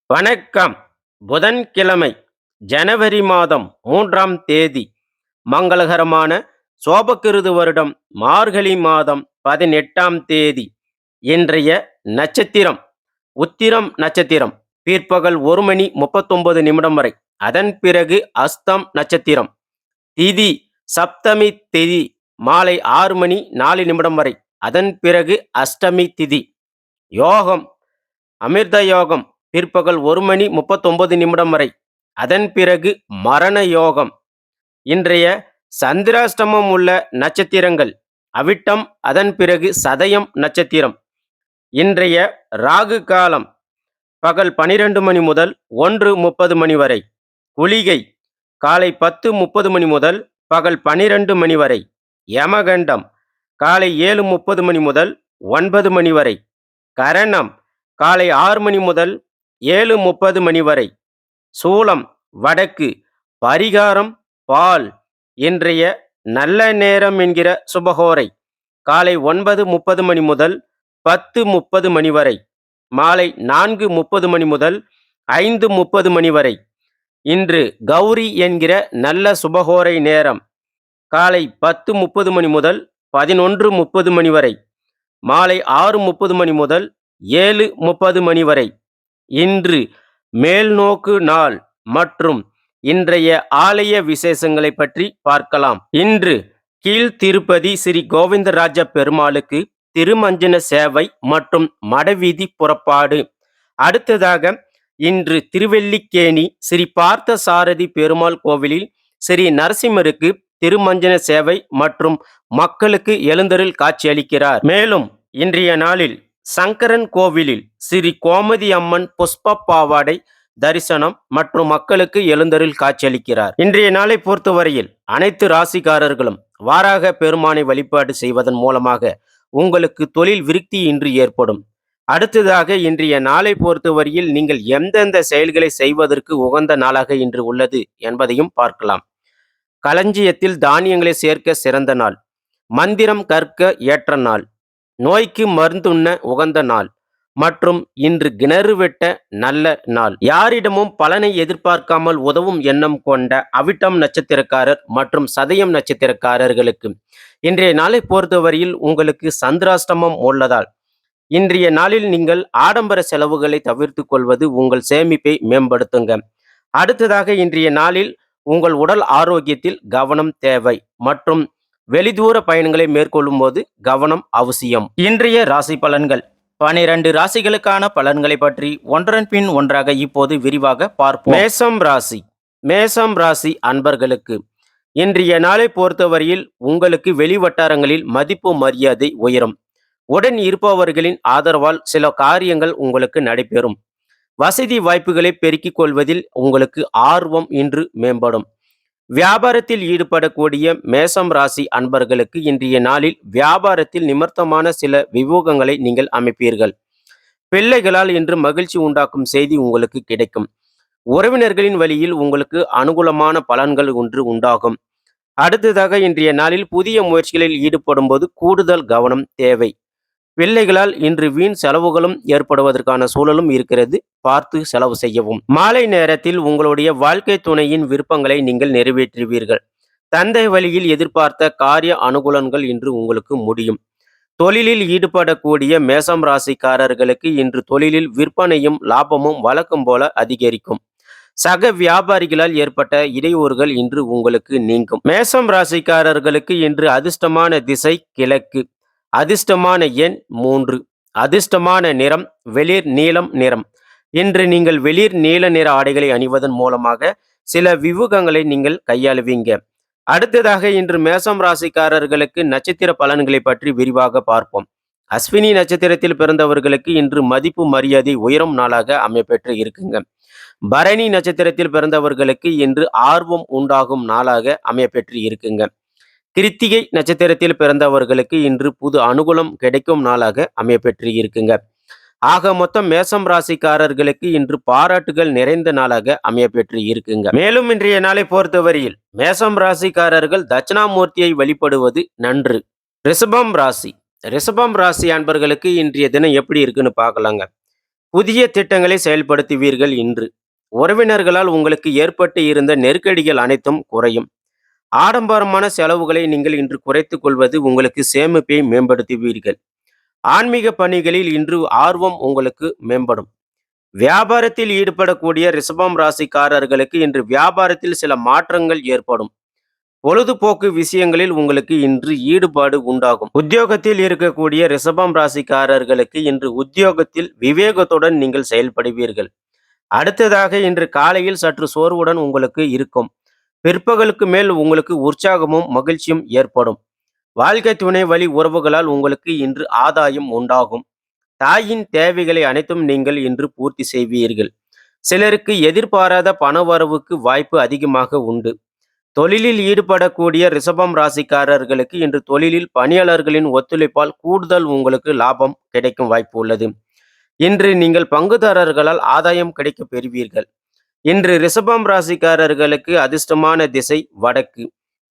வணக்கம். புதன்கிழமை, ஜனவரி மாதம் 3ஆம் தேதி, மங்களகரமான சோபகிருது வருடம் மார்கழி மாதம் 18ஆம் தேதி. இன்றைய நட்சத்திரம் உத்திரம் நட்சத்திரம். பிற்பகல் 1 மணி 39 நிமிடம் வரை. அதன் பிறகு அஸ்தம் நட்சத்திரம். திதி சப்தமி திதி மாலை 6 மணி 4 நிமிடம் வரை. அதன் பிறகு அஷ்டமி திதி. யோகம் அமிர்த யோகம் பிற்பகல் 1 மணி 39 நிமிடம் வரை. அதன் பிறகு மரண யோகம். இன்றைய சந்திராஷ்டமம் உள்ள நட்சத்திரங்கள் அவிட்டம், அதன் பிறகு சதயம் நட்சத்திரம். இன்றைய ராகு காலம் பகல் 12 மணி முதல் 1:30 மணி வரை. குளிகை காலை 10:30 மணி முதல் பகல் 12 மணி வரை. யமகண்டம் காலை 7:30 மணி முதல் 9 மணி வரை. கரணம் காலை 6 மணி முதல் 7:30 மணி வரை. சூலம் வடக்கு. பரிகாரம் பால். இன்றைய நல்ல நேரம் என்கிற சுபகோரை காலை 9:30 மணி முதல் 10:30 மணி வரை. மாலை 4:30 மணி முதல் 5:30 மணி வரை. இன்று கௌரி என்கிற நல்ல சுபகோரை நேரம் காலை 10:30 மணி முதல் 11:30 மணி வரை. மாலை 6:30 மணி முதல் 7:30 மணி வரை. இன்று மேல்நோக்கு நாள் மற்றும் இன்றைய ஆலய விசேஷங்களை பற்றி பார்க்கலாம். இன்று கீழ் திருப்பதி ஸ்ரீ கோவிந்தராஜ பெருமாளுக்கு திருமஞ்சன சேவை மற்றும் மடவீதி புறப்பாடு. அடுத்ததாக இன்று திருவெல்லிக்கேணி ஸ்ரீ பார்த்த சாரதி பெருமாள் கோவிலில் ஸ்ரீ நரசிம்மருக்கு திருமஞ்சன சேவை மற்றும் மக்களுக்கு எழுந்தருள் காட்சியளிக்கிறார். மேலும் இன்றைய நாளில் சங்கரன் கோவிலில் ஸ்ரீ கோமதி அம்மன் புஷ்ப பாவாடை தரிசனம் மற்றும் மக்களுக்கு எழுந்தருள் காட்சியளிக்கிறார். இன்றைய நாளை பொறுத்தவரையில் அனைத்து ராசிக்காரர்களும் வாராக பெருமானை வழிபாடு செய்வதன் மூலமாக உங்களுக்கு தொழில் விருத்தி இன்று ஏற்படும். அடுத்ததாக இன்றைய நாளை பொறுத்தவரையில் நீங்கள் எந்தெந்த செயல்களை செய்வதற்கு உகந்த நாளாக இன்று உள்ளது என்பதையும் பார்க்கலாம். களஞ்சியத்தில் தானியங்களை சேர்க்க சிறந்த நாள். மந்திரம் கற்க ஏற்ற நாள். நோய்க்கு மருந்துண்ண உகந்த நாள் மற்றும் இன்று கிணறு வெட்ட நல்ல நாள். யாரிடமும் பலனை எதிர்பார்க்காமல் உதவும் எண்ணம் கொண்ட அவிட்டம் நட்சத்திரக்காரர் மற்றும் சதயம் நட்சத்திரக்காரர்களுக்கு இன்றைய நாளை பொறுத்தவரையில் உங்களுக்கு சந்திராஷ்டமம் உள்ளதால் இன்றைய நாளில் நீங்கள் ஆடம்பர செலவுகளை தவிர்த்து கொள்வது உங்கள் சேமிப்பை மேம்படுத்துங்க. அடுத்ததாக இன்றைய நாளில் உங்கள் உடல் ஆரோக்கியத்தில் கவனம் தேவை மற்றும் வெளிதூர பயணங்களை மேற்கொள்ளும் போது கவனம் அவசியம். இன்றைய ராசி பலன்கள் 12 ராசிகளுக்கான பலன்களை பற்றி ஒன்றன் பின் ஒன்றாக இப்போது விரிவாக பார்ப்போம். மேசம் ராசி அன்பர்களுக்கு இன்றைய நாளை பொறுத்தவரையில் உங்களுக்கு வெளிவட்டாரங்களில் மதிப்பு மரியாதை உயரும். உடன் இருப்பவர்களின் ஆதரவால் சில காரியங்கள் உங்களுக்கு நடைபெறும். வசதி வாய்ப்புகளை பெருக்கிக் கொள்வதில் உங்களுக்கு ஆர்வம் இன்று மேம்படும். வியாபாரத்தில் ஈடுபடக்கூடிய மேசம் ராசி அன்பர்களுக்கு இன்றைய நாளில் வியாபாரத்தில் நிமித்தமான சில வியூகங்களை நீங்கள் அமைப்பீர்கள். பிள்ளைகளால் இன்று மகிழ்ச்சி உண்டாக்கும் செய்தி உங்களுக்கு கிடைக்கும். உறவினர்களின் வழியில் உங்களுக்கு அனுகூலமான பலன்கள் ஒன்று உண்டாகும். அடுத்ததாக இன்றைய நாளில் புதிய முயற்சிகளில் ஈடுபடும் போது கூடுதல் கவனம் தேவை. பிள்ளைகளால் இன்று வீண் செலவுகளும் ஏற்படுவதற்கான சூழலும் இருக்கிறது. பார்த்து செலவு செய்யவும். மாலை நேரத்தில் உங்களுடைய வாழ்க்கை துணையின் விருப்பங்களை நீங்கள் நிறைவேற்றுவீர்கள். தந்தை வழியில் எதிர்பார்த்த காரிய அனுகூலங்கள் இன்று உங்களுக்கு முடியும். தொழிலில் ஈடுபடக்கூடிய மேசம் ராசிக்காரர்களுக்கு இன்று தொழிலில் விற்பனையும் லாபமும் வழக்கம் போல அதிகரிக்கும். சக வியாபாரிகளால் ஏற்பட்ட இடையூறுகள் இன்று உங்களுக்கு நீங்கும். மேசம் ராசிக்காரர்களுக்கு இன்று அதிர்ஷ்டமான திசை கிழக்கு. அதிர்ஷ்டமான எண் 3. அதிர்ஷ்டமான நிறம் வெளிர் நீலம் நிறம். இன்று நீங்கள் வெளிர் நீல நிற ஆடைகளை அணிவதன் மூலமாக சில வியூகங்களை நீங்கள் கையாளுவீங்க. அடுத்ததாக இன்று மேசம் ராசிக்காரர்களுக்கு நட்சத்திர பலன்களை பற்றி விரிவாக பார்ப்போம். அஸ்வினி நட்சத்திரத்தில் பிறந்தவர்களுக்கு இன்று மதிப்பு மரியாதை உயரும் நாளாக அமைப்பெற்று இருக்குங்க. பரணி நட்சத்திரத்தில் பிறந்தவர்களுக்கு இன்று ஆர்வம் உண்டாகும் நாளாக அமையப்பெற்று இருக்குங்க. கிருத்திகை நட்சத்திரத்தில் பிறந்தவர்களுக்கு இன்று புது அனுகூலம் கிடைக்கும் நாளாக அமையப்பெற்று இருக்குங்க. ஆக மொத்தம் மேசம் ராசிக்காரர்களுக்கு இன்று பாராட்டுகள் நிறைந்த நாளாக அமையப்பெற்று இருக்குங்க. மேலும் இன்றைய நாளை பொறுத்தவரையில் மேசம் ராசிக்காரர்கள் தட்சிணாமூர்த்தியை வழிபடுவது நன்று. ரிஷபம் ராசி அன்பர்களுக்கு இன்றைய தினம் எப்படி இருக்குன்னு பார்க்கலாங்க. புதிய திட்டங்களை செயல்படுத்துவீர்கள் இன்று. உறவினர்களால் உங்களுக்கு ஏற்பட்டு இருந்த நெருக்கடிகள் அனைத்தும் குறையும். ஆடம்பரமான செலவுகளை நீங்கள் இன்று குறைத்துக் கொள்வது உங்களுக்கு சேமிப்பை மேம்படுத்துவீர்கள். ஆன்மீக பணிகளில் இன்று ஆர்வம் உங்களுக்கு மேம்படும். வியாபாரத்தில் ஈடுபடக்கூடிய ரிஷபம் ராசிக்காரர்களுக்கு இன்று வியாபாரத்தில் சில மாற்றங்கள் ஏற்படும். பொழுதுபோக்கு விஷயங்களில் உங்களுக்கு இன்று ஈடுபாடு உண்டாகும். உத்தியோகத்தில் இருக்கக்கூடிய ரிஷபம் ராசிக்காரர்களுக்கு இன்று உத்தியோகத்தில் விவேகத்துடன் நீங்கள் செயல்படுவீர்கள். அடுத்ததாக இன்று காலையில் சற்று சோர்வுடன் உங்களுக்கு இருக்கும். பிற்பகலுக்கு மேல் உங்களுக்கு உற்சாகமும் மகிழ்ச்சியும் ஏற்படும். வாழ்க்கை துணை வழி உறவுகளால் உங்களுக்கு இன்று ஆதாயம் உண்டாகும். தாயின் தேவைகளை அனைத்தும் நீங்கள் இன்று பூர்த்தி செய்வீர்கள். சிலருக்கு எதிர்பாராத பணவரவுக்கு வாய்ப்பு அதிகமாக உண்டு. தொழிலில் ஈடுபடக்கூடிய ரிஷபம் ராசிக்காரர்களுக்கு இன்று தொழிலில் பணியாளர்களின் ஒத்துழைப்பால் கூடுதல் உங்களுக்கு லாபம் கிடைக்கும் வாய்ப்பு உள்ளது. இன்று நீங்கள் பங்குதாரர்களால் ஆதாயம் கிடைக்க பெறுவீர்கள். இன்று ரிஷபம் ராசிக்காரர்களுக்கு அதிர்ஷ்டமான திசை வடக்கு.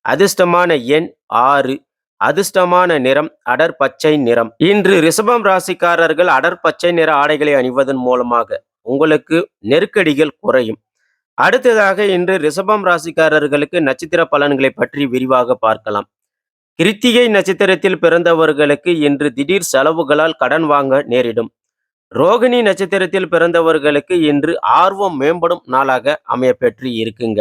அதிர்ஷ்டமான எண் 6. அதிர்ஷ்டமான நிறம் அடர் பச்சை நிறம். இன்று ரிஷபம் ராசிக்காரர்கள் அடர் பச்சை நிற ஆடைகளை அணிவதன் மூலமாக உங்களுக்கு நெருக்கடிகள் குறையும். அடுத்ததாக இன்று ரிஷபம் ராசிக்காரர்களுக்கு நட்சத்திர பலன்களை பற்றி விரிவாக பார்க்கலாம். கிருத்திகை நட்சத்திரத்தில் பிறந்தவர்களுக்கு இன்று திடீர் செலவுகளால் கடன் வாங்க நேரிடும். ரோகிணி நட்சத்திரத்தில் பிறந்தவர்களுக்கு இன்று ஆர்வம் மேம்படும் நாளாக அமையப்பெற்று இருக்குங்க.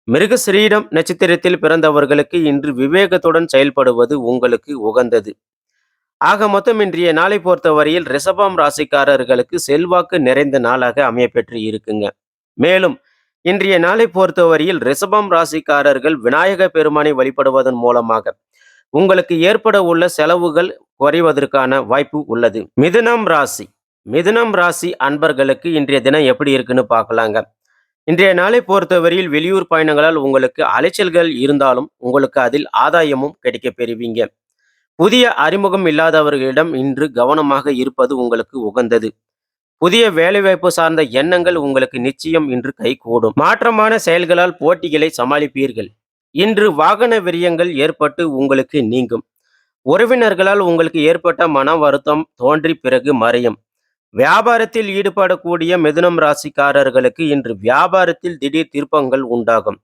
மிருகஸ்ரீடம் நட்சத்திரத்தில் பிறந்தவர்களுக்கு இன்று விவேகத்துடன் செயல்படுவது உங்களுக்கு உகந்தது. ஆக மொத்தம் இன்றைய நாளை பொறுத்தவரையில் ரிஷபம் ராசிக்காரர்களுக்கு செல்வாக்கு நிறைந்த நாளாக அமையப்பெற்று இருக்குங்க. மேலும் இன்றைய நாளை பொறுத்தவரையில் ரிஷபம் ராசிக்காரர்கள் விநாயக பெருமானை வழிபடுவதன் மூலமாக உங்களுக்கு ஏற்பட உள்ள செலவுகள் குறைவதற்கான வாய்ப்பு உள்ளது. மிதுனம் ராசி அன்பர்களுக்கு இன்றைய தினம் எப்படி இருக்குன்னு பார்க்கலாங்க. இன்றைய நாளை பொறுத்தவரையில் வெளியூர் பயணங்களால் உங்களுக்கு அலைச்சல்கள் இருந்தாலும் உங்களுக்கு அதில் ஆதாயமும் கிடைக்க பெறுவீங்க. புதிய அறிமுகம் இல்லாதவர்களிடம் இன்று கவனமாக இருப்பது உங்களுக்கு உகந்தது. புதிய வேலைவாய்ப்பு சார்ந்த எண்ணங்கள் உங்களுக்கு நிச்சயம் இன்று கைகூடும். மாற்றமான செயல்களால் போட்டிகளை சமாளிப்பீர்கள். இன்று வாகன விரயங்கள் ஏற்பட்டு உங்களுக்கு நீங்கும். உறவினர்களால் உங்களுக்கு ஏற்பட்ட மன வருத்தம் தோன்றி பிறகு மறையும். வியாபாரத்தில் ஈடுபடக்கூடிய மிதுனம் ராசிக்காரர்களுக்கு இன்று வியாபாரத்தில் திடீர் திருப்பங்கள் உண்டாகும்.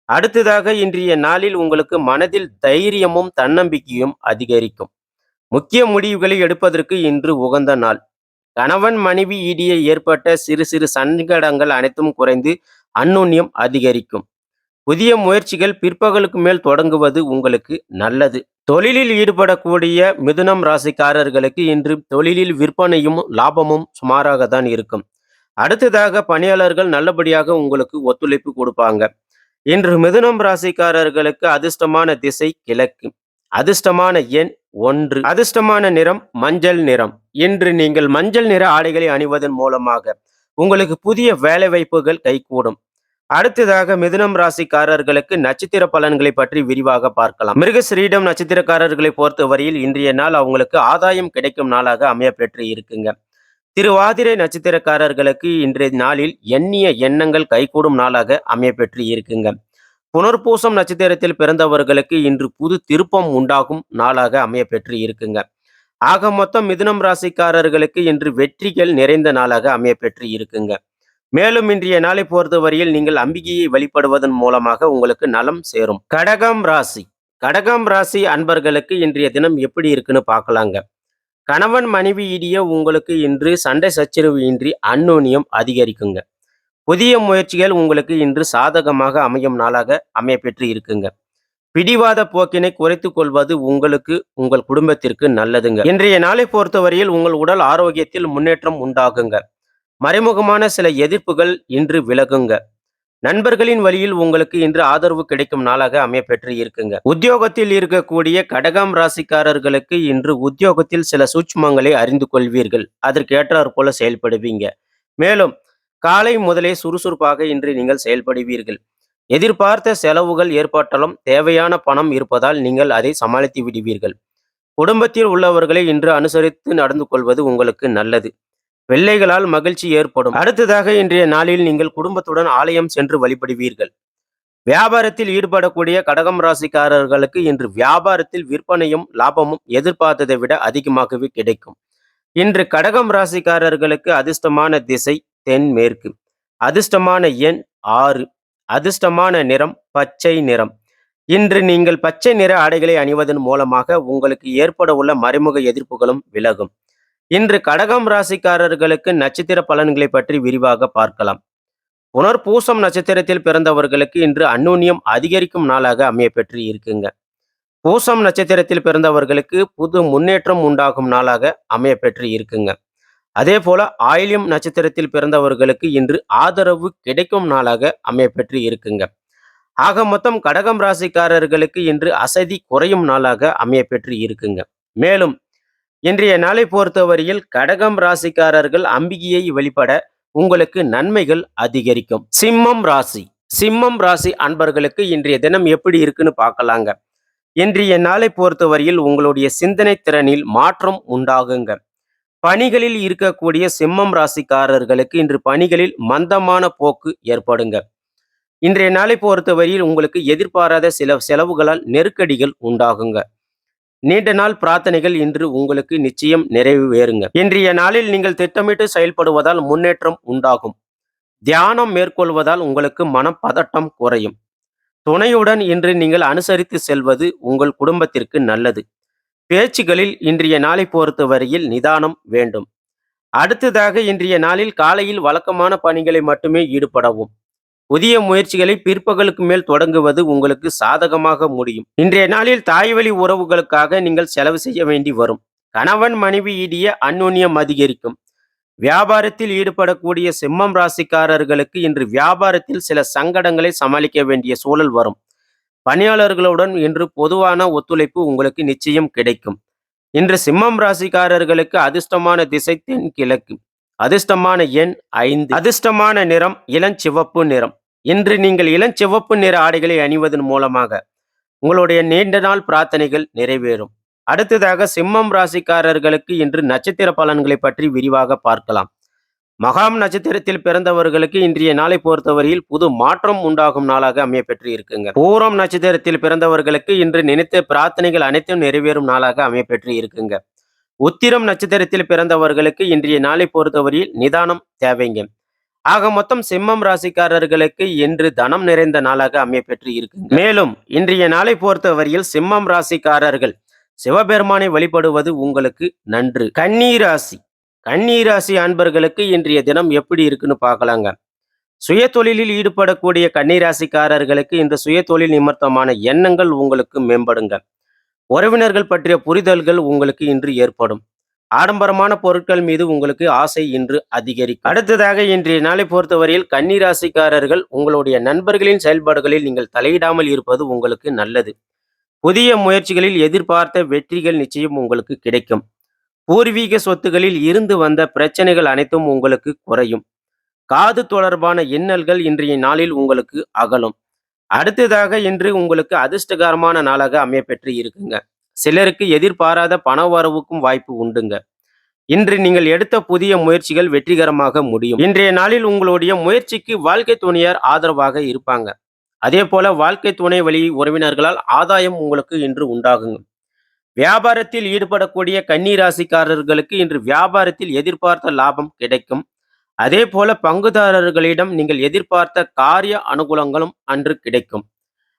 அடுத்ததாக இன்றைய நாளில் உங்களுக்கு மனதில் தைரியமும் தன்னம்பிக்கையும் அதிகரிக்கும். முக்கிய முடிவுகளை எடுப்பதற்கு இன்று உகந்த நாள். கணவன் மனைவி இடையே ஏற்பட்ட சிறு சிறு சங்கடங்கள் அனைத்தும் குறைந்து அந்யோன்யம் அதிகரிக்கும். புதிய முயற்சிகள் பிற்பகலுக்கு மேல் தொடங்குவது உங்களுக்கு நல்லது. தொழிலில் ஈடுபடக்கூடிய மிதுனம் ராசிக்காரர்களுக்கு இன்று தொழிலில் விற்பனையும் லாபமும் சுமாராக தான் இருக்கும். அடுத்ததாக பணியாளர்கள் நல்லபடியாக உங்களுக்கு ஒத்துழைப்பு கொடுப்பாங்க. இன்று மிதுனம் ராசிக்காரர்களுக்கு அதிர்ஷ்டமான திசை கிழக்கு. அதிர்ஷ்டமான எண் 1. அதிர்ஷ்டமான நிறம் மஞ்சள் நிறம். இன்று நீங்கள் மஞ்சள் நிற ஆடைகளை அணிவதன் மூலமாக உங்களுக்கு புதிய வேலை வாய்ப்புகள் கைகூடும். அடுத்ததாக மிதுனம் ராசிக்காரர்களுக்கு நட்சத்திர பலன்களை பற்றி விரிவாக பார்க்கலாம். மிருகஸ்ரீடம் நட்சத்திரக்காரர்களை பொறுத்தவரையில் இன்றைய நாள் அவங்களுக்கு ஆதாயம் கிடைக்கும் நாளாக அமையப்பெற்று இருக்குங்க. திருவாதிரை நட்சத்திரக்காரர்களுக்கு இன்றைய நாளில் எண்ணிய எண்ணங்கள் கைகூடும் நாளாக அமையப்பெற்று இருக்குங்க. புனர்பூசம் நட்சத்திரத்தில் பிறந்தவர்களுக்கு இன்று புது திருப்பம் உண்டாகும் நாளாக அமையப்பெற்று இருக்குங்க. ஆக மொத்தம் மிதுனம் ராசிக்காரர்களுக்கு இன்று வெற்றிகள் நிறைந்த நாளாக அமையப்பெற்று இருக்குங்க. மேலும் இன்றைய நாளை பொறுத்தவரையில் நீங்கள் அம்பிகையை வழிபடுவதன் மூலமாக உங்களுக்கு நலம் சேரும். கடகம் ராசி அன்பர்களுக்கு இன்றைய தினம் எப்படி இருக்குன்னு பார்க்கலாங்க. கணவன் மனைவி இடையே உங்களுக்கு இன்று சண்டை சச்சரவு இன்றி அந்யோன்யம் அதிகரிக்குங்க. புதிய முயற்சிகள் உங்களுக்கு இன்று சாதகமாக அமையும் நாளாக அமையப்பெற்று இருக்குங்க. பிடிவாத போக்கினை குறைத்து கொள்வது உங்களுக்கு உங்கள் குடும்பத்திற்கு நல்லதுங்க. இன்றைய நாளை பொறுத்தவரையில் உங்கள் உடல் ஆரோக்கியத்தில் முன்னேற்றம் உண்டாகுங்க. மறைமுகமான சில எதிர்ப்புகள் இன்று விலகுங்க. நண்பர்களின் வழியில் உங்களுக்கு இன்று ஆதரவு கிடைக்கும் நாளாக அமையப்பெற்று இருக்குங்க. உத்தியோகத்தில் இருக்கக்கூடிய கடகம் ராசிக்காரர்களுக்கு இன்று உத்தியோகத்தில் சில சூட்சுமங்களை அறிந்து கொள்வீர்கள். அதற்கேற்றாற் போல செயல்படுவீங்க. மேலும் காலை முதலே சுறுசுறுப்பாக இன்று நீங்கள் செயல்படுவீர்கள். எதிர்பார்த்த செலவுகள் ஏற்பட்டாலும் தேவையான பணம் இருப்பதால் நீங்கள் அதை சமாளித்து விடுவீர்கள். குடும்பத்தில் உள்ளவர்களை இன்று அனுசரித்து நடந்து கொள்வது உங்களுக்கு நல்லது. பிள்ளைகளால் மகிழ்ச்சி ஏற்படும். அடுத்ததாக இன்றைய நாளில் நீங்கள் குடும்பத்துடன் ஆலயம் சென்று வழிபடுவீர்கள். வியாபாரத்தில் ஈடுபடக்கூடிய கடகம் ராசிக்காரர்களுக்கு இன்று வியாபாரத்தில் விற்பனையும் லாபமும் எதிர்பார்த்ததை விட அதிகமாகவே கிடைக்கும். இன்று கடகம் ராசிக்காரர்களுக்கு அதிர்ஷ்டமான திசை தென்மேற்கு. அதிர்ஷ்டமான எண் 6. அதிர்ஷ்டமான நிறம் பச்சை நிறம். இன்று நீங்கள் பச்சை நிற ஆடைகளை அணிவதன் மூலமாக உங்களுக்கு ஏற்பட உள்ள மறைமுக எதிர்ப்புகளும் விலகும். இன்று கடகம் ராசிக்காரர்களுக்கு நட்சத்திர பலன்களை பற்றி விரிவாக பார்க்கலாம். புனர்பூசம் நட்சத்திரத்தில் பிறந்தவர்களுக்கு இன்று அந்யோன்யம் அதிகரிக்கும் நாளாக அமையப்பெற்று இருக்குங்க. பூசம் நட்சத்திரத்தில் பிறந்தவர்களுக்கு புது முன்னேற்றம் உண்டாகும் நாளாக அமையப்பெற்று இருக்குங்க. அதே போல ஆயில்யம் நட்சத்திரத்தில் பிறந்தவர்களுக்கு இன்று ஆதரவு கிடைக்கும் நாளாக அமையப்பெற்று இருக்குங்க. ஆக மொத்தம் கடகம் ராசிக்காரர்களுக்கு இன்று அசதி குறையும் நாளாக அமையப்பெற்று இருக்குங்க. மேலும் இன்றைய நாளை பொறுத்தவரையில் கடகம் ராசிக்காரர்கள் அம்பிகையை வழிபட உங்களுக்கு நன்மைகள் அதிகரிக்கும். சிம்மம் ராசி அன்பர்களுக்கு இன்றைய தினம் எப்படி இருக்குன்னு பார்க்கலாங்க. இன்றைய நாளை பொறுத்தவரையில் உங்களுடைய சிந்தனை திறனில் மாற்றம் உண்டாகுங்க. பணிகளில் இருக்கக்கூடிய சிம்மம் ராசிக்காரர்களுக்கு இன்று பணிகளில் மந்தமான போக்கு ஏற்படுங்க. இன்றைய நாளை பொறுத்தவரையில் உங்களுக்கு எதிர்பாராத சில செலவுகளால் நெருக்கடிகள் உண்டாகுங்க. நீண்ட நாள் பிரார்த்தனைகள் இன்று உங்களுக்கு நிச்சயம் நிறைவேறுங்க. இன்றைய நாளில் நீங்கள் திட்டமிட்டு செயல்படுவதால் முன்னேற்றம் உண்டாகும். தியானம் மேற்கொள்வதால் உங்களுக்கு மனப்பதட்டம் குறையும். துணையுடன் இன்று நீங்கள் அனுசரித்து செல்வது உங்கள் குடும்பத்திற்கு நல்லது. பேச்சுகளில் இன்றைய நாளை பொறுத்தவரையில் நிதானம் வேண்டும். அடுத்ததாக இன்றைய நாளில் காலையில் வழக்கமான பணிகளை மட்டுமே ஈடுபடவும். புதிய முயற்சிகளை பிற்பகலுக்கு மேல் தொடங்குவது உங்களுக்கு சாதகமாக முடியும். இன்றைய நாளில் தாய்வழி உறவுகளுக்காக நீங்கள் செலவு செய்ய வேண்டி வரும். கணவன் மனைவி இடையே அந்யோன்யம் அதிகரிக்கும். வியாபாரத்தில் ஈடுபடக்கூடிய சிம்மம் ராசிக்காரர்களுக்கு இன்று வியாபாரத்தில் சில சங்கடங்களை சமாளிக்க வேண்டிய சூழல் வரும். பணியாளர்களுடன் இன்று பொதுவான ஒத்துழைப்பு உங்களுக்கு நிச்சயம் கிடைக்கும். இன்று சிம்மம் ராசிக்காரர்களுக்கு அதிர்ஷ்டமான திசை தென்கிழக்கு. அதிர்ஷ்டமான எண் 5. அதிர்ஷ்டமான நிறம் இளஞ்சிவப்பு நிறம். இன்று நீங்கள் இளஞ்சிவப்பு நிற ஆடைகளை அணிவதன் மூலமாக உங்களுடைய நீண்ட நாள் பிரார்த்தனைகள் நிறைவேறும். அடுத்ததாக சிம்மம் ராசிக்காரர்களுக்கு இன்று நட்சத்திர பலன்களை பற்றி விரிவாக பார்க்கலாம். மகாம் நட்சத்திரத்தில் பிறந்தவர்களுக்கு இன்றைய நாளை பொறுத்தவரையில் புது மாற்றம் உண்டாகும் நாளாக அமையப்பெற்று இருக்குங்க. பூரம் நட்சத்திரத்தில் பிறந்தவர்களுக்கு இன்று நினைத்த பிரார்த்தனைகள் அனைத்தும் நிறைவேறும் நாளாக அமையப்பெற்று இருக்குங்க. உத்திரம் நட்சத்திரத்தில் பிறந்தவர்களுக்கு இன்றைய நாளை பொறுத்தவரையில் நிதானம் தேவைங்க. ஆக மொத்தம் சிம்மம் ராசிக்காரர்களுக்கு இன்று தனம் நிறைந்த நாளாக அமையப்பெற்று இருக்குங்க. மேலும் இன்றைய நாளை பொறுத்தவரையில் சிம்மம் ராசிக்காரர்கள் சிவபெருமானை வழிபடுவது உங்களுக்கு நன்று. கன்னிராசி அன்பர்களுக்கு இன்றைய தினம் எப்படி இருக்குன்னு பார்க்கலாங்க. சுய தொழிலில் ஈடுபடக்கூடிய கன்னிராசிக்காரர்களுக்கு இன்று சுய தொழில் நிமித்தமான எண்ணங்கள் உங்களுக்கு மேம்படுங்க. உறவினர்கள் பற்றிய புரிதல்கள் உங்களுக்கு இன்று ஏற்படும். ஆடம்பரமான பொருட்கள் மீது உங்களுக்கு ஆசை இன்று அதிகரிக்கும். அடுத்ததாக இன்றைய நாளை பொறுத்தவரையில் கன்னிராசிக்காரர்கள் உங்களுடைய நண்பர்களின் செயல்பாடுகளில் நீங்கள் தலையிடாமல் இருப்பது உங்களுக்கு நல்லது. புதிய முயற்சிகளில் எதிர்பார்த்த வெற்றிகள் நிச்சயம் உங்களுக்கு கிடைக்கும். பூர்வீக சொத்துகளில் இருந்து வந்த பிரச்சனைகள் அனைத்தும் உங்களுக்கு குறையும். காது தொடர்பான இன்னல்கள் இன்றைய நாளில் உங்களுக்கு அகலும். அடுத்ததாக இன்று உங்களுக்கு அதிர்ஷ்டகரமான நாளாக அமையப்பெற்று இருக்குங்க. சிலருக்கு எதிர்பாராத பண வரவுக்கும் வாய்ப்பு உண்டுங்க. இன்று நீங்கள் எடுத்த புதிய முயற்சிகள் வெற்றிகரமாக முடியும். இன்றைய நாளில் உங்களுடைய முயற்சிக்கு வாழ்க்கை துணையார் ஆதரவாக இருப்பாங்க. அதே போல வாழ்க்கை துணை வழி உறவினர்களால் ஆதாயம் உங்களுக்கு இன்று உண்டாகுங்க. வியாபாரத்தில் ஈடுபடக்கூடிய கன்னிராசிக்காரர்களுக்கு இன்று வியாபாரத்தில் எதிர்பார்த்த லாபம் கிடைக்கும். அதே போல பங்குதாரர்களிடம் நீங்கள் எதிர்பார்த்த காரிய அனுகூலங்களும் அன்று கிடைக்கும்.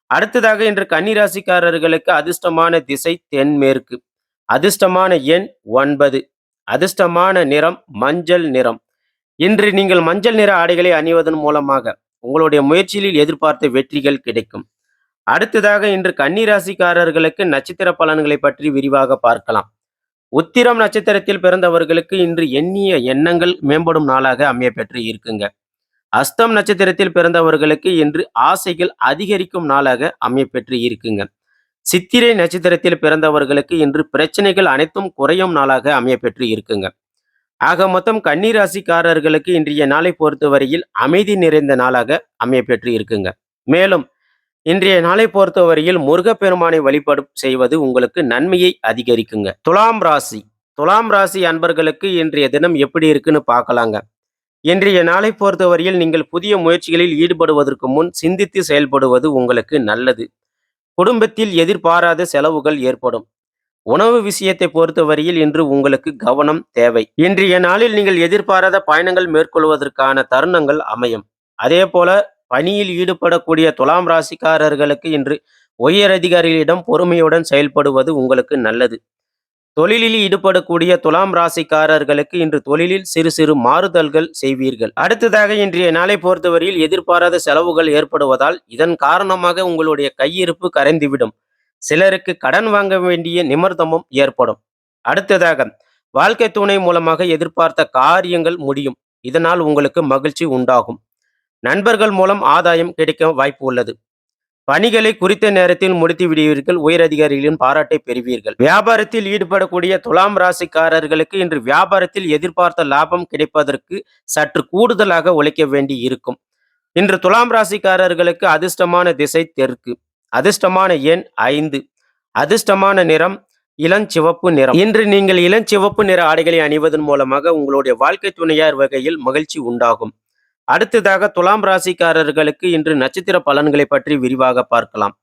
அடுத்ததாக இன்று கன்னிராசிக்காரர்களுக்கு அதிர்ஷ்டமான திசை தென்மேற்கு. அதிர்ஷ்டமான எண் 9. அதிர்ஷ்டமான நிறம் மஞ்சள் நிறம். இன்று நீங்கள் மஞ்சள் நிற ஆடைகளை அணிவதன் மூலமாக உங்களுடைய முயற்சியில் எதிர்பார்த்த வெற்றிகள் கிடைக்கும். அடுத்ததாக இன்று கன்னிராசிக்காரர்களுக்கு நட்சத்திர பலன்களை பற்றி விரிவாக பார்க்கலாம். உத்திரம் நட்சத்திரத்தில் பிறந்தவர்களுக்கு இன்று எண்ணிய எண்ணங்கள் மேம்படும் நாளாக அமையப்பெற்று இருக்குங்க. அஸ்தம் நட்சத்திரத்தில் பிறந்தவர்களுக்கு இன்று ஆசைகள் அதிகரிக்கும் நாளாக அமையப்பெற்று இருக்குங்க. சித்திரை நட்சத்திரத்தில் பிறந்தவர்களுக்கு இன்று பிரச்சனைகள் அனைத்தும் குறையும் நாளாக அமையப்பெற்று இருக்குங்க. ஆக மொத்தம் கன்னிராசிக்காரர்களுக்கு இன்றைய நாளை பொறுத்தவரையில் அமைதி நிறைந்த நாளாக அமையப்பெற்று இருக்குங்க. மேலும் இன்றைய நாளை பொறுத்தவரையில் முருகப்பெருமானை வழிபாடு செய்வது உங்களுக்கு நன்மையை அதிகரிக்குங்க. துலாம் ராசி அன்பர்களுக்கு இன்றைய தினம் எப்படி இருக்குன்னு பார்க்கலாங்க. இன்றைய நாளை பொறுத்தவரையில் நீங்கள் புதிய முயற்சிகளில் ஈடுபடுவதற்கு முன் சிந்தித்து செயல்படுவது உங்களுக்கு நல்லது. குடும்பத்தில் எதிர்பாராத செலவுகள் ஏற்படும். உணவு விஷயத்தை பொறுத்தவரையில் இன்று உங்களுக்கு கவனம் தேவை. இன்றைய நாளில் நீங்கள் எதிர்பாராத பயணங்கள் மேற்கொள்வதற்கான தருணங்கள் அமையும். அதேபோல பணியில் ஈடுபடக்கூடிய துலாம் ராசிக்காரர்களுக்கு இன்று உயர் அதிகாரிகளிடம் பொறுமையுடன் செயல்படுவது உங்களுக்கு நல்லது. தொழிலில் ஈடுபடக்கூடிய துலாம் ராசிக்காரர்களுக்கு இன்று தொழிலில் சிறு சிறு மாறுதல்கள் செய்வீர்கள். அடுத்ததாக இன்றைய நாளை பொறுத்தவரையில் எதிர்பாராத செலவுகள் ஏற்படுவதால் இதன் காரணமாக உங்களுடைய கையிருப்பு கரைந்துவிடும். சிலருக்கு கடன் வாங்க வேண்டிய நிமிர்த்தமும் ஏற்படும். அடுத்ததாக வாழ்க்கை துணை மூலமாக எதிர்பார்த்த காரியங்கள் முடியும். இதனால் உங்களுக்கு மகிழ்ச்சி உண்டாகும். நண்பர்கள் மூலம் ஆதாயம் கிடைக்க வாய்ப்பு உள்ளது. பணிகளை குறித்த நேரத்தில் முடித்து விடுவீர்கள். உயர் அதிகாரிகளின் பாராட்டை பெறுவீர்கள். வியாபாரத்தில் ஈடுபடக்கூடிய துலாம் ராசிக்காரர்களுக்கு இன்று வியாபாரத்தில் எதிர்பார்த்த லாபம் கிடைப்பதற்கு சற்று கூடுதலாக உழைக்க வேண்டி இருக்கும். இன்று துலாம் ராசிக்காரர்களுக்கு அதிர்ஷ்டமான திசை தெற்கு. அதிர்ஷ்டமான எண் 5. அதிர்ஷ்டமான நிறம் இளஞ்சிவப்பு நிறம். இன்று நீங்கள் இளஞ்சிவப்பு நிற ஆடைகளை அணிவதன் மூலமாக உங்களுடைய வாழ்க்கை துணையார் வகையில் மகிழ்ச்சி உண்டாகும். அடுத்ததாக துலாம் ராசிக்காரர்களுக்கு இன்று நட்சத்திர பலன்களை பற்றி விரிவாக பார்க்கலாம்.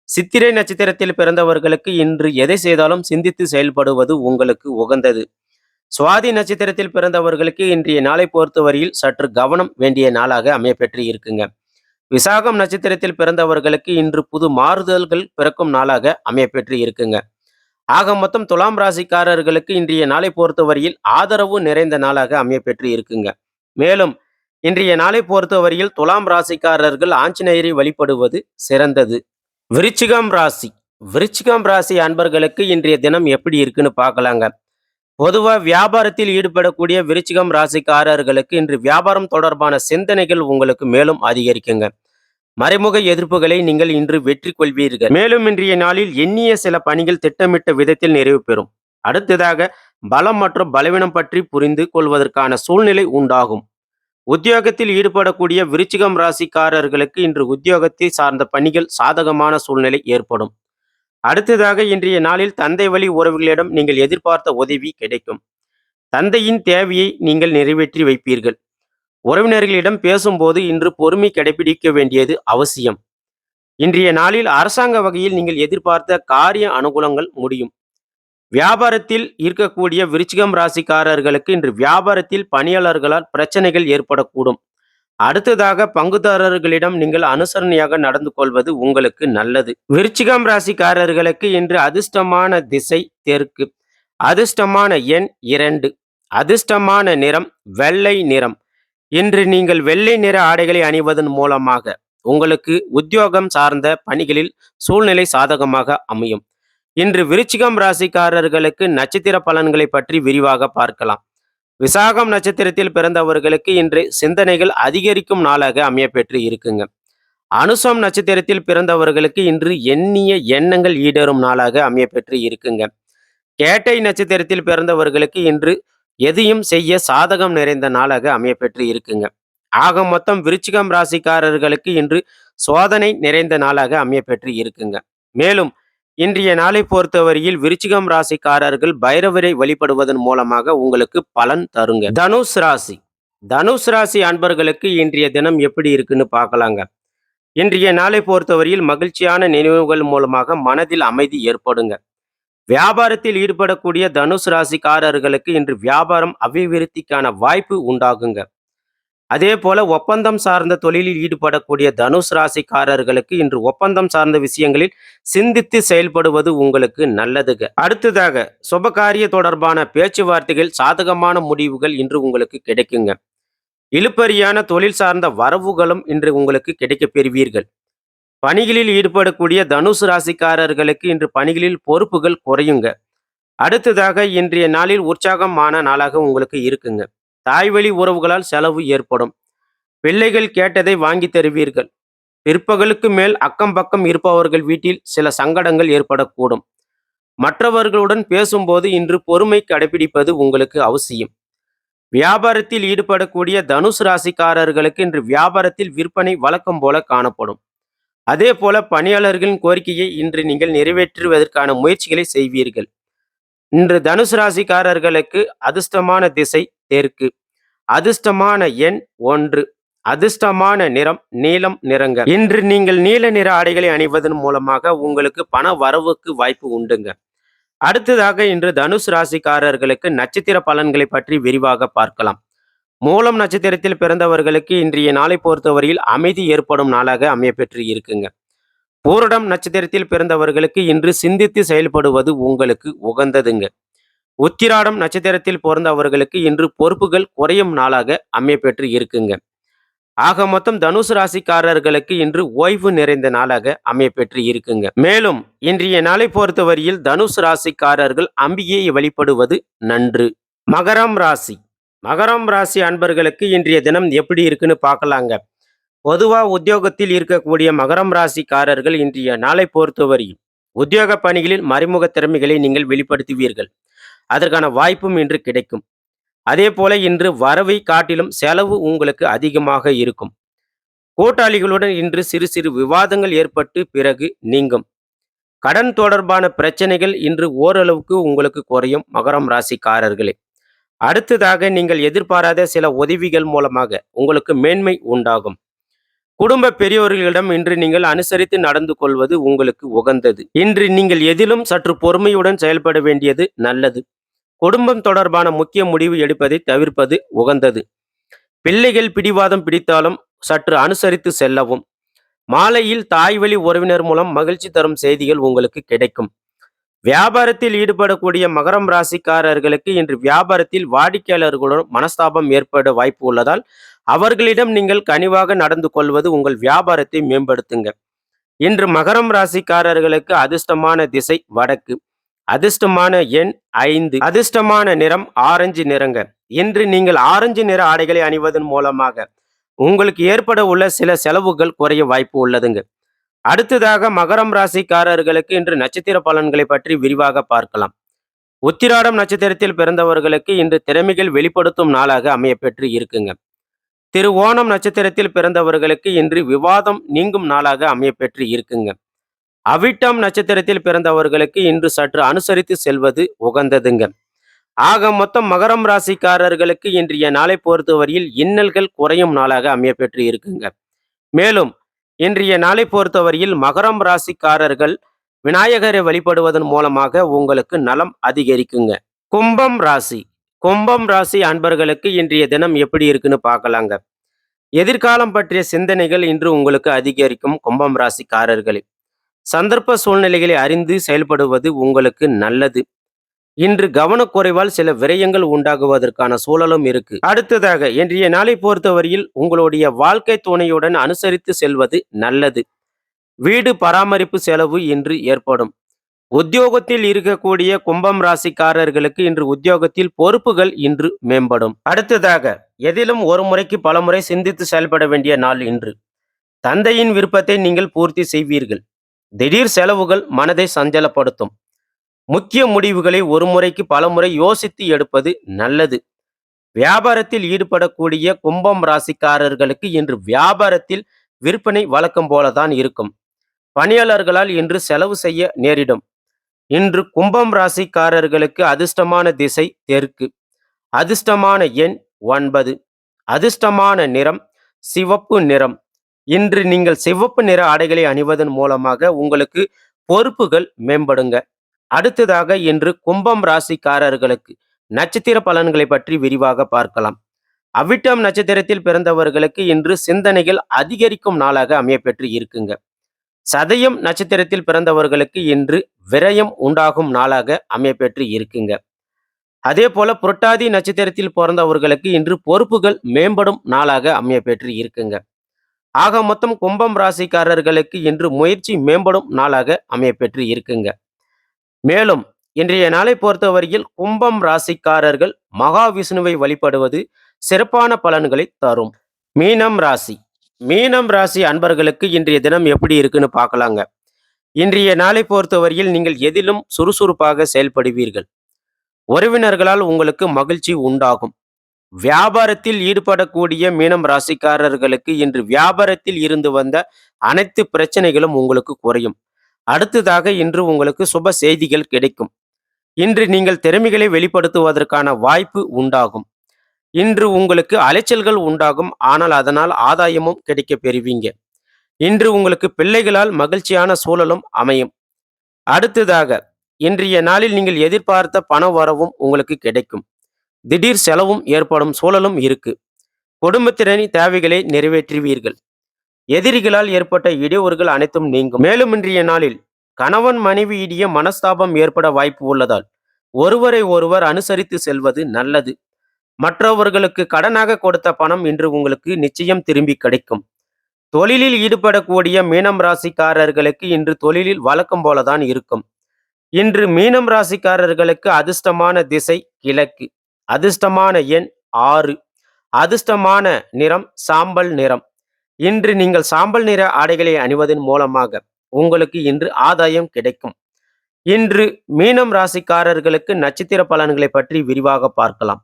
சித்திரை நட்சத்திரத்தில் பிறந்தவர்களுக்கு இன்று எதை செய்தாலும் சிந்தித்து செயல்படுவது உங்களுக்கு உகந்தது. சுவாதி நட்சத்திரத்தில் பிறந்தவர்களுக்கு இன்றைய நாளை பொறுத்தவரையில் சற்று கவனம் வேண்டிய நாளாக அமையப்பெற்று இருக்குங்க. விசாகம் நட்சத்திரத்தில் பிறந்தவர்களுக்கு இன்று புது மாறுதல்கள் பிறக்கும் நாளாக அமையப்பெற்று இருக்குங்க. ஆக மொத்தம் துலாம் ராசிக்காரர்களுக்கு இன்றைய நாளை பொறுத்தவரையில் ஆதரவு நிறைந்த நாளாக அமையப்பெற்று இருக்குங்க. மேலும் இன்றைய நாளை பொறுத்தவரையில் துலாம் ராசிக்காரர்கள் ஆஞ்சநேயரை வழிபடுவது சிறந்தது. விருச்சிகம் ராசி. விருச்சிகம் ராசி அன்பர்களுக்கு இன்றைய தினம் எப்படி இருக்குன்னு பார்க்கலாங்க. பொதுவாக வியாபாரத்தில் ஈடுபடக்கூடிய விருச்சிகம் ராசிக்காரர்களுக்கு இன்று வியாபாரம் தொடர்பான சிந்தனைகள் உங்களுக்கு மேலும் அதிகரிக்குங்க. மறைமுக எதிர்ப்புகளை நீங்கள் இன்று வெற்றி கொள்வீர்கள். மேலும் இன்றைய நாளில் எண்ணிய சில பணிகள் திட்டமிட்ட விதத்தில் நிறைவு பெறும். அடுத்ததாக பலம் மற்றும் பலவீனம் பற்றி புரிந்து கொள்வதற்கான சூழ்நிலை உண்டாகும். உத்தியோகத்தில் ஈடுபடக்கூடிய விருச்சிகம் ராசிக்காரர்களுக்கு இன்று உத்தியோகத்தை சார்ந்த பணிகள் சாதகமான சூழ்நிலை ஏற்படும். அடுத்ததாக இன்றைய நாளில் தந்தை வழி உறவுகளிடம் நீங்கள் எதிர்பார்த்த உதவி கிடைக்கும். தந்தையின் தேவையை நீங்கள் நிறைவேற்றி வைப்பீர்கள். உறவினர்களிடம் பேசும்போது இன்று பொறுமை கடைபிடிக்க வேண்டியது அவசியம். இன்றைய நாளில் அரசாங்க வகையில் நீங்கள் எதிர்பார்த்த காரிய அனுகூலங்கள் முடியும். வியாபாரத்தில் இருக்கக்கூடிய விருச்சிகம் ராசிக்காரர்களுக்கு இன்று வியாபாரத்தில் பணியாளர்களால் பிரச்சனைகள் ஏற்படக்கூடும். அடுத்ததாக பங்குதாரர்களிடம் நீங்கள் அனுசரணையாக நடந்து கொள்வது உங்களுக்கு நல்லது. விருச்சிகம் ராசிக்காரர்களுக்கு இன்று அதிர்ஷ்டமான திசை தெற்கு. அதிர்ஷ்டமான எண் 2. அதிர்ஷ்டமான நிறம் வெள்ளை நிறம். இன்று நீங்கள் வெள்ளை நிற ஆடைகளை அணிவதன் மூலமாக உங்களுக்கு உத்தியோகம் சார்ந்த பணிகளில் சூழ்நிலை சாதகமாக அமையும். இன்று விருச்சிகம் ராசிக்காரர்களுக்கு நட்சத்திர பலன்களை பற்றி விரிவாக பார்க்கலாம். விசாகம் நட்சத்திரத்தில் பிறந்தவர்களுக்கு இன்று சிந்தனைகள் அதிகரிக்கும் நாளாக அமையப்பெற்று இருக்குங்க. அனுசம் நட்சத்திரத்தில் பிறந்தவர்களுக்கு இன்று எண்ணிய எண்ணங்கள் ஈடேறும் நாளாக அமையப்பெற்று இருக்குங்க. கேட்டை நட்சத்திரத்தில் பிறந்தவர்களுக்கு இன்று எதையும் செய்ய சாதகம் நிறைந்த நாளாக அமையப்பெற்று இருக்குங்க. ஆக மொத்தம் விருச்சிகம் ராசிக்காரர்களுக்கு இன்று சோதனை நிறைந்த நாளாக அமையப்பெற்று இருக்குங்க. மேலும் இன்றைய நாளை பொறுத்தவரையில் விருச்சிகம் ராசிக்காரர்கள் பைரவரை வழிபடுவதன் மூலமாக உங்களுக்கு பலன் தருங்க. தனுஷ் ராசி. தனுஷ் ராசி அன்பர்களுக்கு இன்றைய தினம் எப்படி இருக்குன்னு பார்க்கலாங்க. இன்றைய நாளை பொறுத்தவரையில் மகிழ்ச்சியான நினைவுகள் மூலமாக மனதில் அமைதி ஏற்படுங்க. வியாபாரத்தில் ஈடுபடக்கூடிய தனுஷ் ராசிக்காரர்களுக்கு இன்று வியாபாரம் அபிவிருத்திக்கான வாய்ப்பு உண்டாகுங்க. அதே போல ஒப்பந்தம் சார்ந்த தொழிலில் ஈடுபடக்கூடிய தனுஷ் ராசிக்காரர்களுக்கு இன்று ஒப்பந்தம் சார்ந்த விஷயங்களில் சிந்தித்து செயல்படுவது உங்களுக்கு நல்லதுங்க. அடுத்ததாக சுபகாரிய தொடர்பான பேச்சுவார்த்தைகள் சாதகமான முடிவுகள் இன்று உங்களுக்கு கிடைக்குங்க. இழுபறியான தொழில் சார்ந்த வரவுகளும் இன்று உங்களுக்கு கிடைக்கப் பெறுவீர்கள். பணிகளில் ஈடுபடக்கூடிய தனுஷ் ராசிக்காரர்களுக்கு இன்று பணிகளில் பொறுப்புகள் குறையுங்க. அடுத்ததாக இன்றைய நாளில் உற்சாகமான நாளாக உங்களுக்கு இருக்குங்க. தாய்வழி உறவுகளால் செலவு ஏற்படும். பிள்ளைகள் கேட்டதை வாங்கி தருவீர்கள். பிற்பகலுக்கு மேல் அக்கம் பக்கம் இருப்பவர்கள் வீட்டில் சில சங்கடங்கள் ஏற்படக்கூடும். மற்றவர்களுடன் பேசும்போது இன்று பொறுமை கடைபிடிப்பது உங்களுக்கு அவசியம். வியாபாரத்தில் ஈடுபடக்கூடிய தனுஷ் ராசிக்காரர்களுக்கு இன்று வியாபாரத்தில் விற்பனை வழக்கம் போல காணப்படும். அதே போல பணியாளர்களின் கோரிக்கையை இன்று நீங்கள் நிறைவேற்றுவதற்கான முயற்சிகளை செய்வீர்கள். இன்று தனுசு ராசிக்காரர்களுக்கு அதிர்ஷ்டமான திசை தெற்கு. அதிர்ஷ்டமான எண் 1. அதிர்ஷ்டமான நிறம் நீலம் நிறங்க. இன்று நீங்கள் நீல நிற ஆடைகளை அணிவதன் மூலமாக உங்களுக்கு பண வரவுக்கு வாய்ப்பு உண்டுங்க. அடுத்ததாக இன்று தனுசு ராசிக்காரர்களுக்கு நட்சத்திர பலன்களை பற்றி விரிவாக பார்க்கலாம். மூலம் நட்சத்திரத்தில் பிறந்தவர்களுக்கு இன்றைய நாளை பொறுத்தவரையில் அமைதி ஏற்படும் நாளாக அமையப்பெற்று இருக்குங்க. பூரடம் நட்சத்திரத்தில் பிறந்தவர்களுக்கு இன்று சிந்தித்து செயல்படுவது உங்களுக்கு உகந்ததுங்க. உத்திராடம் நட்சத்திரத்தில் பிறந்தவர்களுக்கு இன்று பொறுப்புகள் குறையும் நாளாக அமையப்பெற்று இருக்குங்க. ஆக மொத்தம் தனுசு ராசிக்காரர்களுக்கு இன்று ஓய்வு நிறைந்த நாளாக அமையப்பெற்று இருக்குங்க. மேலும் இன்றைய நாளை பொறுத்தவரையில் தனுசு ராசிக்காரர்கள் அம்பிகையை வழிபடுவது நன்று. மகரம் ராசி மகரம் ராசி அன்பர்களுக்கு இன்றைய தினம் எப்படி இருக்குன்னு பார்க்கலாங்க. பொதுவா உத்தியோகத்தில் இருக்கக்கூடிய மகரம் ராசிக்காரர்கள் இன்றைய நாளை பொறுத்தவரையில் உத்தியோக பணிகளில் மறைமுக திறமைகளை நீங்கள் வெளிப்படுத்துவீர்கள். அதற்கான வாய்ப்பும் இன்று கிடைக்கும். அதே போல இன்று வரவை காட்டிலும் செலவு உங்களுக்கு அதிகமாக இருக்கும். கூட்டாளிகளுடன் இன்று சிறு சிறு விவாதங்கள் ஏற்பட்டு பிறகு நீங்கும். கடன் தொடர்பான பிரச்சனைகள் இன்று ஓரளவுக்கு உங்களுக்கு குறையும் மகரம் ராசிக்காரர்களே. அடுத்ததாக நீங்கள் எதிர்பாராத சில உதவிகள் மூலமாக உங்களுக்கு மேன்மை உண்டாகும். குடும்ப பெரியோர்களிடம் இன்று நீங்கள் அனுசரித்து நடந்து கொள்வது உங்களுக்கு உகந்தது. இன்று நீங்கள் எதிலும் சற்று பொறுமையுடன் செயல்பட வேண்டியது நல்லது. குடும்பம் தொடர்பான முக்கிய முடிவு எடுப்பதை தவிர்ப்பது உகந்தது. பிள்ளைகள் பிடிவாதம் பிடித்தாலும் சற்று அனுசரித்து செல்லவும். மாலையில் தாய்வழி உறவினர் மூலம் மகிழ்ச்சி தரும் செய்திகள் உங்களுக்கு கிடைக்கும். வியாபாரத்தில் ஈடுபடக்கூடிய மகரம் ராசிக்காரர்களுக்கு இன்று வியாபாரத்தில் வாடிக்கையாளர்களுடன் மனஸ்தாபம் ஏற்பட வாய்ப்பு உள்ளதால் அவர்களிடம் நீங்கள் கனிவாக நடந்து கொள்வது உங்கள் வியாபாரத்தை மேம்படுத்துங்க. இன்று மகரம் ராசிக்காரர்களுக்கு அதிர்ஷ்டமான திசை வடக்கு. அதிர்ஷ்டமான எண் 5. அதிர்ஷ்டமான நிறம் ஆரஞ்சு நிறங்க. இன்று நீங்கள் ஆரஞ்சு நிற ஆடைகளை அணிவதன் மூலமாக உங்களுக்கு ஏற்பட உள்ள சில செலவுகள் குறைய வாய்ப்பு உள்ளதுங்க. அடுத்ததாக மகரம் ராசிக்காரர்களுக்கு இன்று நட்சத்திர பலன்களை பற்றி விரிவாக பார்க்கலாம். உத்திராடம் நட்சத்திரத்தில் பிறந்தவர்களுக்கு இன்று திறமைகள் வெளிப்படுத்தும் நாளாக அமையப்பெற்று இருக்குங்க. திருவோணம் நட்சத்திரத்தில் பிறந்தவர்களுக்கு இன்று விவாதம் நீங்கும் நாளாக அமையப்பெற்று இருக்குங்க. அவிட்டம் நட்சத்திரத்தில் பிறந்தவர்களுக்கு இன்று சற்று அனுசரித்து செல்வது உகந்ததுங்க. ஆக மொத்தம் மகரம் ராசிக்காரர்களுக்கு இன்றைய நாளை பொறுத்தவரையில் இன்னல்கள் குறையும் நாளாக அமையப்பெற்று இருக்குங்க. மேலும் இன்றைய நாளை பொறுத்தவரையில் மகரம் ராசிக்காரர்கள் விநாயகரை வழிபடுவதன் மூலமாக உங்களுக்கு நலம் அதிகரிக்குங்க. கும்பம் ராசி கும்பம் ராசி அன்பர்களுக்கு இன்றைய தினம் எப்படி இருக்குன்னு பார்க்கலாங்க. எதிர்காலம் பற்றிய சிந்தனைகள் இன்று உங்களுக்கு அதிகரிக்கும். கும்பம் ராசிக்காரர்களே, சந்தர்ப்ப சூழ்நிலைகளை அறிந்து செயல்படுவது உங்களுக்கு நல்லது. இன்று கவனக்குறைவால் சில விரயங்கள் உண்டாகுவதற்கான சூழலும் இருக்கு. அடுத்ததாக இன்றைய நாளை பொறுத்தவரையில் உங்களுடைய வாழ்க்கை துணையுடன் அனுசரித்து செல்வது நல்லது. வீடு பராமரிப்பு செலவு இன்று ஏற்படும். உத்தியோகத்தில் இருக்கக்கூடிய கும்பம் ராசிக்காரர்களுக்கு இன்று உத்தியோகத்தில் பொறுப்புகள் இன்று மேம்படும். அடுத்ததாக எதிலும் ஒரு முறைக்கு பல முறை சிந்தித்து செயல்பட வேண்டிய நாள் இன்று. தந்தையின் விருப்பத்தை நீங்கள் பூர்த்தி செய்வீர்கள். திடீர் செலவுகள் மனதை சஞ்சலப்படுத்தும். முக்கிய முடிவுகளை ஒரு முறைக்கு பல முறை யோசித்து எடுப்பது நல்லது. வியாபாரத்தில் ஈடுபடக்கூடிய கும்பம் ராசிக்காரர்களுக்கு இன்று வியாபாரத்தில் விற்பனை வழக்கம் போலதான் இருக்கும். பணியாளர்களால் இன்று செலவு செய்ய நேரிடும். இன்று கும்பம் ராசிக்காரர்களுக்கு அதிர்ஷ்டமான திசை தெற்கு. அதிர்ஷ்டமான எண் 9. அதிர்ஷ்டமான நிறம் சிவப்பு நிறம். இன்று நீங்கள் சிவப்பு நிற ஆடைகளை அணிவதன் மூலமாக உங்களுக்கு பொறுப்புகள் மேம்படுங்க. அடுத்ததாக இன்று கும்பம் ராசிக்காரர்களுக்கு நட்சத்திர பலன்களை பற்றி விரிவாக பார்க்கலாம். அவிட்டம் நட்சத்திரத்தில் பிறந்தவர்களுக்கு இன்று சிந்தனைகள் அதிகரிக்கும் நாளாக அமையப்பெற்று இருக்குங்க. சதயம் நட்சத்திரத்தில் பிறந்தவர்களுக்கு இன்று விரயம் உண்டாகும் நாளாக அமையப்பெற்று இருக்குங்க. அதே போல புரட்டாதி நட்சத்திரத்தில் பிறந்தவர்களுக்கு இன்று பொறுப்புகள் மேம்படும் நாளாக அமையப்பெற்று இருக்குங்க. ஆக மொத்தம் கும்பம் ராசிக்காரர்களுக்கு இன்று முயற்சி மேம்படும் நாளாக அமையப்பெற்று இருக்குங்க. மேலும் இன்றைய நாளை பொறுத்தவரையில் கும்பம் ராசிக்காரர்கள் மகாவிஷ்ணுவை வழிபடுவது சிறப்பான பலன்களை தரும். மீனம் ராசி மீனம் ராசி அன்பர்களுக்கு இன்றைய தினம் எப்படி இருக்குன்னு பார்க்கலாங்க. இன்றைய நாளை பொறுத்தவரையில் நீங்கள் எதிலும் சுறுசுறுப்பாக செயல்படுவீர்கள். உறவினர்களால் உங்களுக்கு மகிழ்ச்சி உண்டாகும். வியாபாரத்தில் ஈடுபடக்கூடிய மீனம் ராசிக்காரர்களுக்கு இன்று வியாபாரத்தில் இருந்து வந்த அனைத்து பிரச்சனைகளும் உங்களுக்கு குறையும். அடுத்ததாக இன்று உங்களுக்கு சுப செய்திகள் கிடைக்கும். இன்று நீங்கள் திறமைகளை வெளிப்படுத்துவதற்கான வாய்ப்பு உண்டாகும். இன்று உங்களுக்கு அலைச்சல்கள் உண்டாகும். ஆனால் அதனால் ஆதாயமும் கிடைக்க பெறுவீங்க. இன்று உங்களுக்கு பிள்ளைகளால் மகிழ்ச்சியான சூழலும் அமையும். அடுத்ததாக இன்றைய நாளில் நீங்கள் எதிர்பார்த்த பண வரவும் உங்களுக்கு கிடைக்கும். திடீர் செலவும் ஏற்படும் சூழலும் இருக்கு. குடும்பத்தினரின் தேவைகளை நிறைவேற்றுவீர்கள். எதிரிகளால் ஏற்பட்ட இடையூறுகள் அனைத்தும் நீங்கும். மேலும் இன்றைய நாளில் கணவன் மனைவி இடையே மனஸ்தாபம் ஏற்பட வாய்ப்பு உள்ளதால் ஒருவரை ஒருவர் அனுசரித்து செல்வது நல்லது. மற்றவர்களுக்கு கடனாக கொடுத்த பணம் இன்று உங்களுக்கு நிச்சயம் திரும்பி கிடைக்கும். தொழிலில் ஈடுபடக்கூடிய மீனம் ராசிக்காரர்களுக்கு இன்று தொழிலில் வழக்கம் போலதான் இருக்கும். இன்று மீனம் ராசிக்காரர்களுக்கு அதிர்ஷ்டமான திசை கிழக்கு, அதிர்ஷ்டமான எண் 6, அதிர்ஷ்டமான நிறம் சாம்பல் நிறம். இன்று நீங்கள் சாம்பல் நிற ஆடைகளை அணிவதன் மூலமாக உங்களுக்கு இன்று ஆதாயம் கிடைக்கும். இன்று மீனம் ராசிக்காரர்களுக்கு நட்சத்திர பலன்களை பற்றி விரிவாக பார்க்கலாம்.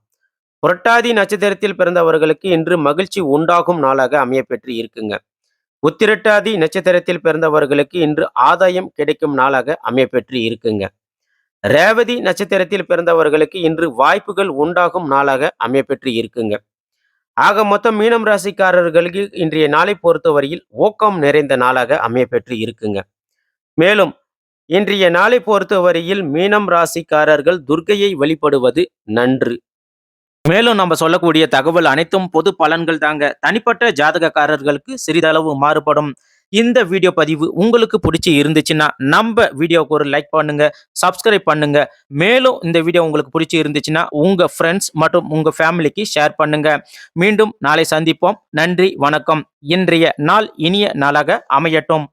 புரட்டாதி நட்சத்திரத்தில் பிறந்தவர்களுக்கு இன்று மகிழ்ச்சி உண்டாகும் நாளாக அமையப்பெற்று இருக்குங்க. உத்திரட்டாதி நட்சத்திரத்தில் பிறந்தவர்களுக்கு இன்று ஆதாயம் கிடைக்கும் நாளாக அமையப்பெற்று இருக்குங்க. ரேவதி நட்சத்திரத்தில் பிறந்தவர்களுக்கு இன்று வாய்ப்புகள் உண்டாகும் நாளாக அமையப்பெற்று இருக்குங்க. ஆக மொத்தம் மீனம் ராசிக்காரர்களுக்கு இன்றைய நாளை பொறுத்தவரையில் ஊக்கம் நிறைந்த நாளாக அமையப்பெற்று இருக்குங்க. மேலும் இன்றைய நாளை பொறுத்தவரையில் மீனம் ராசிக்காரர்கள் துர்க்கையை வழிபடுவது நன்று. மேலும் நம்ம சொல்லக்கூடிய தகவல் அனைத்தும் பொது பலன்கள் தாங்க. தனிப்பட்ட ஜாதகக்காரர்களுக்கு சிறிதளவு மாறுபடும். இந்த வீடியோ பதிவு உங்களுக்கு பிடிச்சி இருந்துச்சுன்னா நம்ம வீடியோவுக்கு ஒரு லைக் பண்ணுங்க, சப்ஸ்கிரைப் பண்ணுங்க. மேலும் இந்த வீடியோ உங்களுக்கு பிடிச்சி இருந்துச்சுன்னா உங்க ஃப்ரெண்ட்ஸ் மற்றும் உங்க ஃபேமிலிக்கு ஷேர் பண்ணுங்க. மீண்டும் நாளை சந்திப்போம். நன்றி, வணக்கம். இன்றைய நாள் இனிய நாளாக அமையட்டும்.